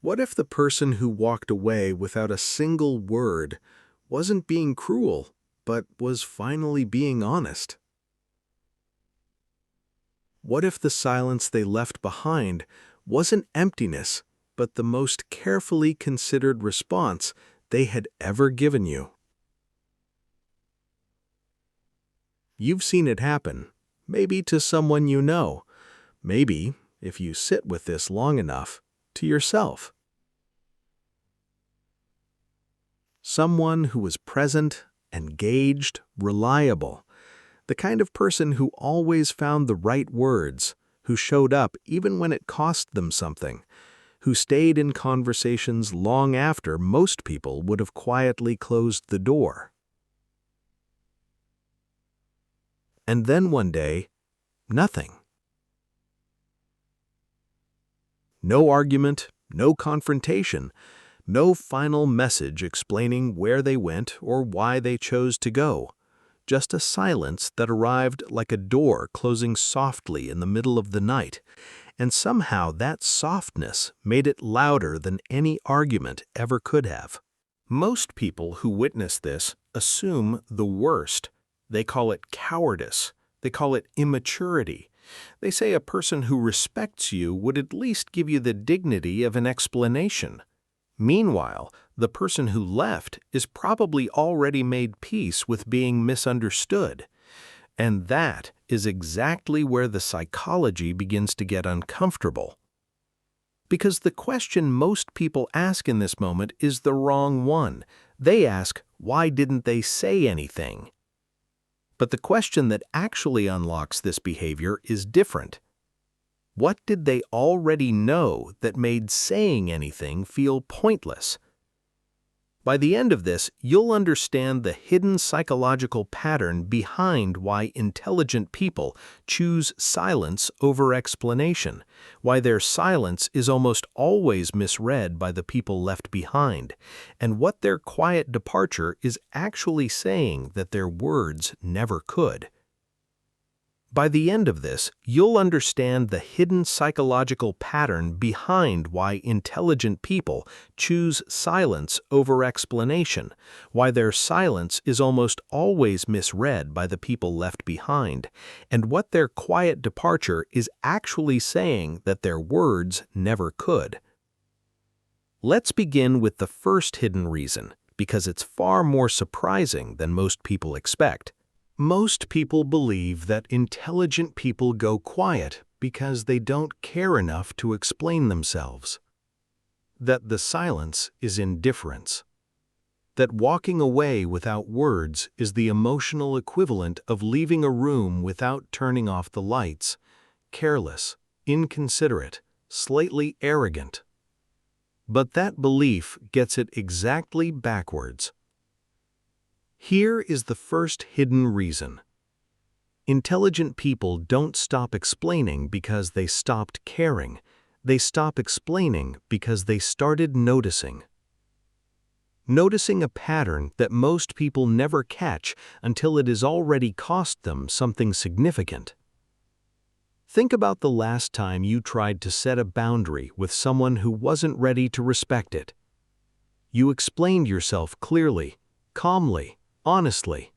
What if the person who walked away without a single word wasn't being cruel, but was finally being honest? What if the silence they left behind wasn't emptiness, but the most carefully considered response they had ever given you? You've seen it happen, maybe to someone you know, maybe, if you sit with this long enough, to yourself. Someone who was present, engaged, reliable, the kind of person who always found the right words, who showed up even when it cost them something, who stayed in conversations long after most people would have quietly closed the door. And then one day, nothing. No argument, no confrontation, no final message explaining where they went or why they chose to go. Just a silence that arrived like a door closing softly in the middle of the night, and somehow that softness made it louder than any argument ever could have. Most people who witness this assume the worst. They call it cowardice. They call it immaturity. They say a person who respects you would at least give you the dignity of an explanation. Meanwhile, the person who left is probably already made peace with being misunderstood. And that is exactly where the psychology begins to get uncomfortable. Because the question most people ask in this moment is the wrong one. They ask, why didn't they say anything? But the question that actually unlocks this behavior is different. What did they already know that made saying anything feel pointless? By the end of this, you'll understand the hidden psychological pattern behind why intelligent people choose silence over explanation, why their silence is almost always misread by the people left behind, and what their quiet departure is actually saying that their words never could. By the end of this, you'll understand the hidden psychological pattern behind why intelligent people choose silence over explanation, why their silence is almost always misread by the people left behind, and what their quiet departure is actually saying that their words never could. Let's begin with the first hidden reason, because it's far more surprising than most people expect. Most people believe that intelligent people go quiet because they don't care enough to explain themselves. That the silence is indifference. That walking away without words is the emotional equivalent of leaving a room without turning off the lights, careless, inconsiderate, slightly arrogant. But that belief gets it exactly backwards. Here is the first hidden reason. Intelligent people don't stop explaining because they stopped caring. They stop explaining because they started noticing. Noticing a pattern that most people never catch until it has already cost them something significant. Think about the last time you tried to set a boundary with someone who wasn't ready to respect it. You explained yourself clearly, calmly, honestly.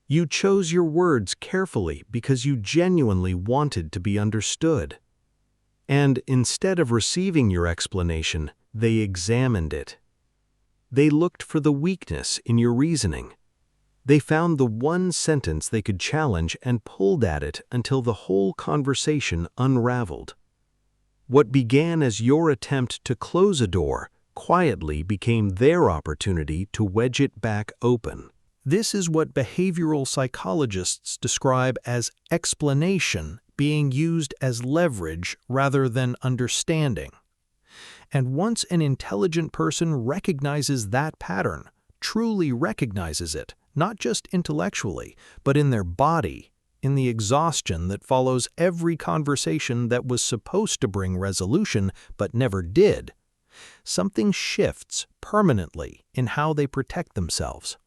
You chose your words carefully because you genuinely wanted to be understood. And instead of receiving your explanation, they examined it. They looked for the weakness in your reasoning. They found the one sentence they could challenge and pulled at it until the whole conversation unraveled. What began as your attempt to close a door quietly became their opportunity to wedge it back open. This is what behavioral psychologists describe as explanation being used as leverage rather than understanding. And once an intelligent person recognizes that pattern, truly recognizes it, not just intellectually, but in their body, in the exhaustion that follows every conversation that was supposed to bring resolution but never did, something shifts permanently in how they protect themselves.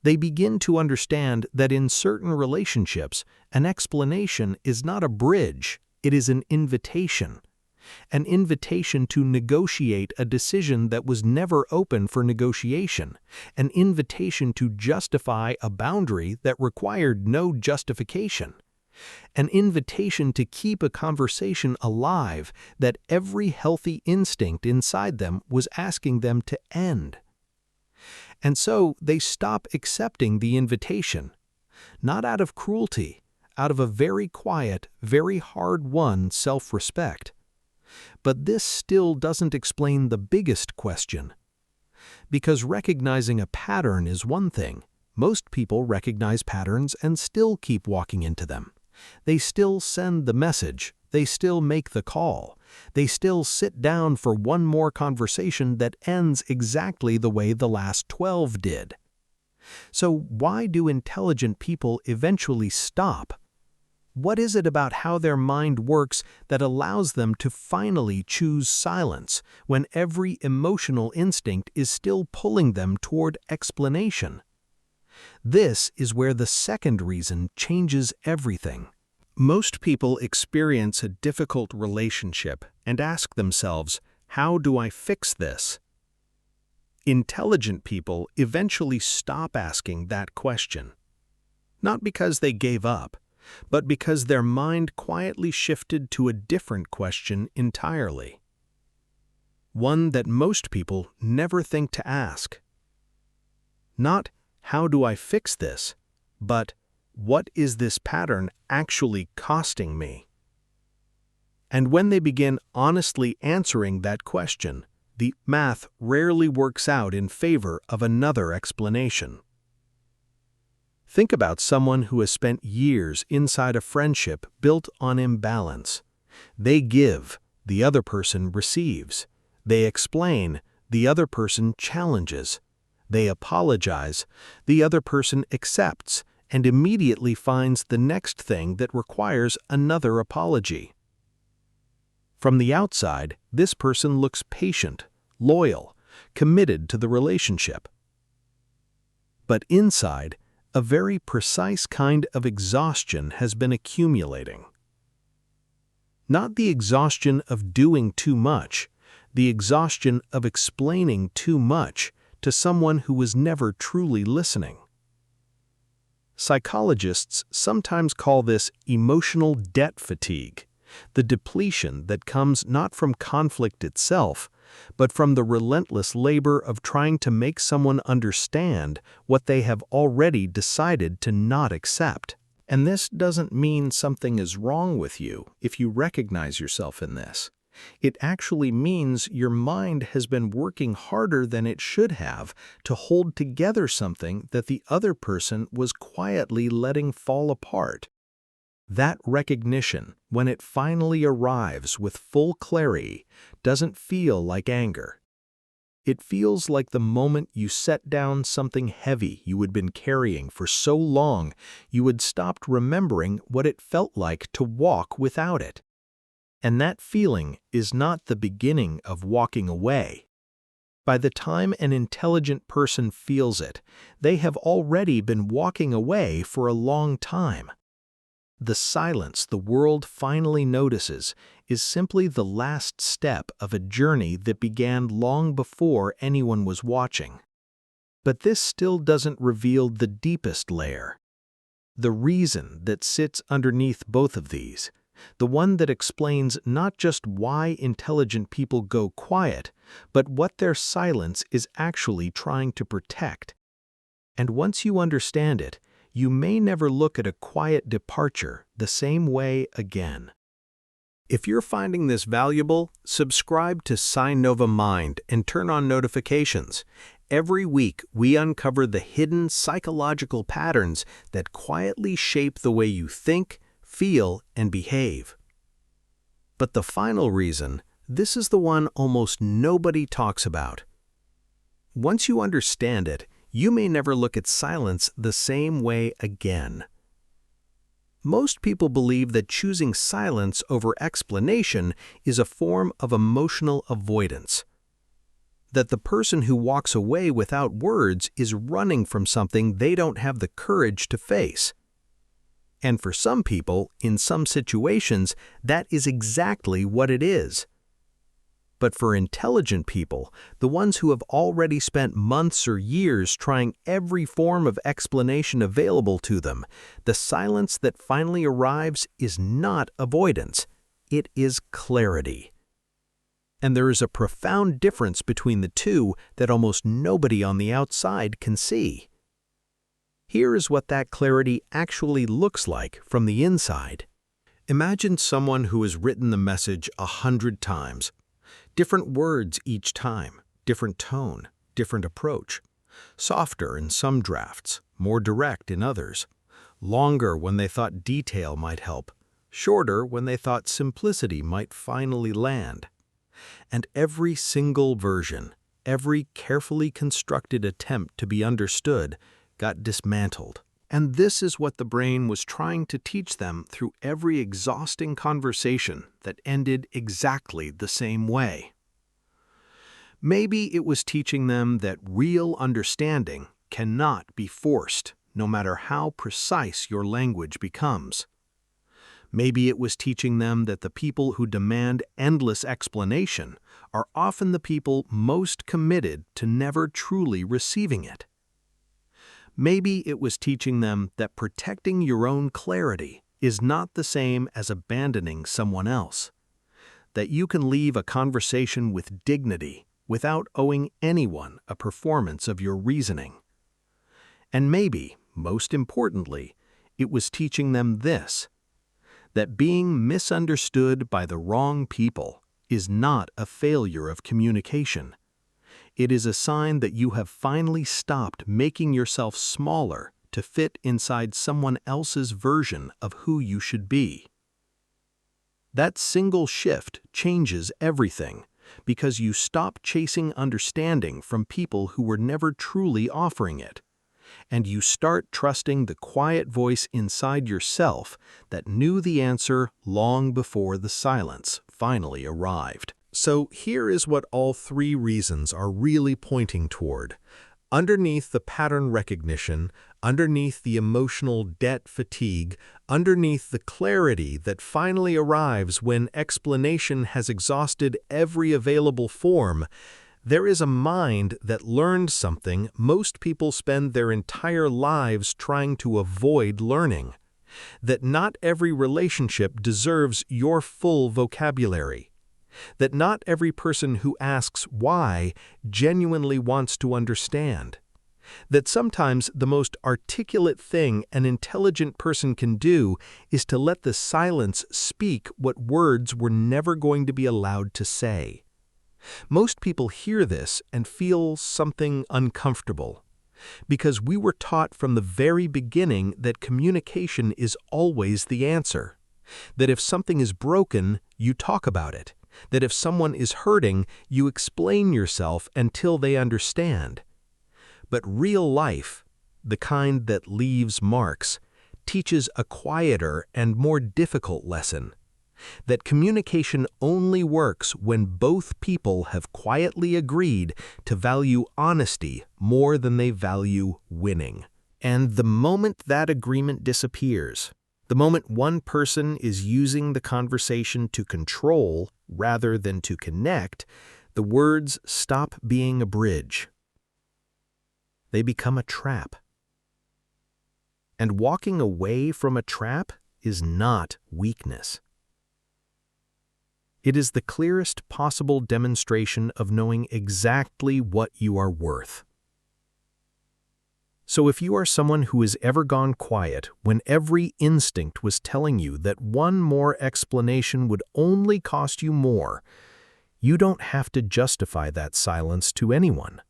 They begin to understand that in certain relationships, an explanation is not a bridge, it is an invitation. an invitation to negotiate a decision that was never open for negotiation, an invitation to justify a boundary that required no justification, an invitation to keep a conversation alive that every healthy instinct inside them was asking them to end. And so they stop accepting the invitation, not out of cruelty, out of a very quiet, very hard-won self-respect. But this still doesn't explain the biggest question. Because recognizing a pattern is one thing, most people recognize patterns and still keep walking into them. They still send the message, they still make the call, they still sit down for one more conversation that ends exactly the way the last 12 did. So why do intelligent people eventually stop? What is it about how their mind works that allows them to finally choose silence when every emotional instinct is still pulling them toward explanation? This is where the second reason changes everything. Most people experience a difficult relationship and ask themselves, how do I fix this? Intelligent people eventually stop asking that question. Not because they gave up, but because their mind quietly shifted to a different question entirely. One that most people never think to ask. Not, how do I fix this, but what is this pattern actually costing me? And when they begin honestly answering that question, the math rarely works out in favor of another explanation. Think about someone who has spent years inside a friendship built on imbalance. They give, the other person receives. They explain, the other person challenges. They apologize, the other person accepts, and immediately finds the next thing that requires another apology. From the outside, this person looks patient, loyal, committed to the relationship. But inside, a very precise kind of exhaustion has been accumulating. Not the exhaustion of doing too much, the exhaustion of explaining too much to someone who was never truly listening. Psychologists sometimes call this emotional debt fatigue, the depletion that comes not from conflict itself, but from the relentless labor of trying to make someone understand what they have already decided to not accept. And this doesn't mean something is wrong with you if you recognize yourself in this. It actually means your mind has been working harder than it should have to hold together something that the other person was quietly letting fall apart. That recognition, when it finally arrives with full clarity, doesn't feel like anger. It feels like the moment you set down something heavy you had been carrying for so long you had stopped remembering what it felt like to walk without it. And that feeling is not the beginning of walking away. By the time an intelligent person feels it, they have already been walking away for a long time. The silence the world finally notices is simply the last step of a journey that began long before anyone was watching. But this still doesn't reveal the deepest layer. The reason that sits underneath both of these, the one that explains not just why intelligent people go quiet, but what their silence is actually trying to protect. And once you understand it, you may never look at a quiet departure the same way again. If you're finding this valuable, subscribe to Sci Nova Mind and turn on notifications. Every week, we uncover the hidden psychological patterns that quietly shape the way you think, feel, and behave. But the final reason, this is the one almost nobody talks about. Once you understand it, you may never look at silence the same way again. Most people believe that choosing silence over explanation is a form of emotional avoidance. That the person who walks away without words is running from something they don't have the courage to face. And for some people, in some situations, that is exactly what it is. But for intelligent people, the ones who have already spent months or years trying every form of explanation available to them, the silence that finally arrives is not avoidance, it is clarity. And there is a profound difference between the two that almost nobody on the outside can see. Here is what that clarity actually looks like from the inside. Imagine someone who has written the message 100 times. Different words each time, different tone, different approach. Softer in some drafts, more direct in others. Longer when they thought detail might help. Shorter when they thought simplicity might finally land. And every single version, every carefully constructed attempt to be understood, got dismantled. And this is what the brain was trying to teach them through every exhausting conversation that ended exactly the same way. Maybe it was teaching them that real understanding cannot be forced, no matter how precise your language becomes. Maybe it was teaching them that the people who demand endless explanation are often the people most committed to never truly receiving it. Maybe it was teaching them that protecting your own clarity is not the same as abandoning someone else, that you can leave a conversation with dignity without owing anyone a performance of your reasoning. And maybe, most importantly, it was teaching them this, that being misunderstood by the wrong people is not a failure of communication. It is a sign that you have finally stopped making yourself smaller to fit inside someone else's version of who you should be. That single shift changes everything because you stop chasing understanding from people who were never truly offering it, and you start trusting the quiet voice inside yourself that knew the answer long before the silence finally arrived. So here is what all three reasons are really pointing toward. Underneath the pattern recognition, underneath the emotional debt fatigue, underneath the clarity that finally arrives when explanation has exhausted every available form, there is a mind that learned something most people spend their entire lives trying to avoid learning. That not every relationship deserves your full vocabulary. That not every person who asks why genuinely wants to understand. That sometimes the most articulate thing an intelligent person can do is to let the silence speak what words were never going to be allowed to say. Most people hear this and feel something uncomfortable, because we were taught from the very beginning that communication is always the answer. That if something is broken, you talk about it. That if someone is hurting, you explain yourself until they understand. But real life, the kind that leaves marks, teaches a quieter and more difficult lesson. That communication only works when both people have quietly agreed to value honesty more than they value winning. And the moment that agreement disappears, the moment one person is using the conversation to control rather than to connect, the words stop being a bridge. They become a trap. And walking away from a trap is not weakness. It is the clearest possible demonstration of knowing exactly what you are worth. So if you are someone who has ever gone quiet when every instinct was telling you that one more explanation would only cost you more, you don't have to justify that silence to anyone.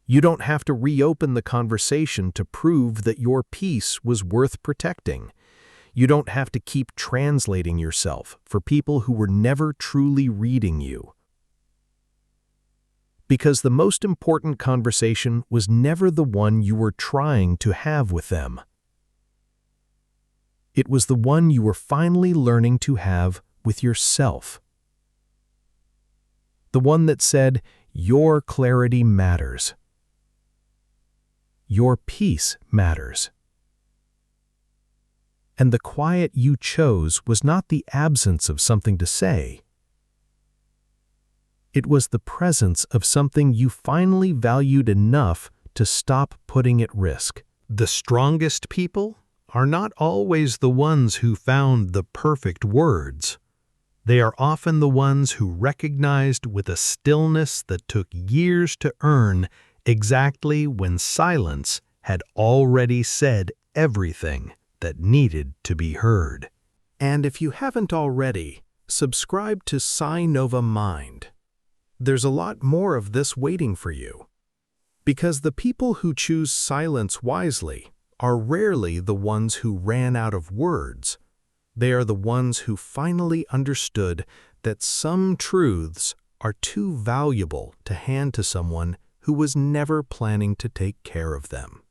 You don't have to reopen the conversation to prove that your peace was worth protecting. You don't have to keep translating yourself for people who were never truly reading you. Because the most important conversation was never the one you were trying to have with them. It was the one you were finally learning to have with yourself. The one that said, your clarity matters. Your peace matters. And the quiet you chose was not the absence of something to say. It was the presence of something you finally valued enough to stop putting at risk. The strongest people are not always the ones who found the perfect words. They are often the ones who recognized with a stillness that took years to earn exactly when silence had already said everything that needed to be heard. And if you haven't already, subscribe to Psi Nova Mind. There's a lot more of this waiting for you. Because the people who choose silence wisely are rarely the ones who ran out of words. They are the ones who finally understood that some truths are too valuable to hand to someone who was never planning to take care of them.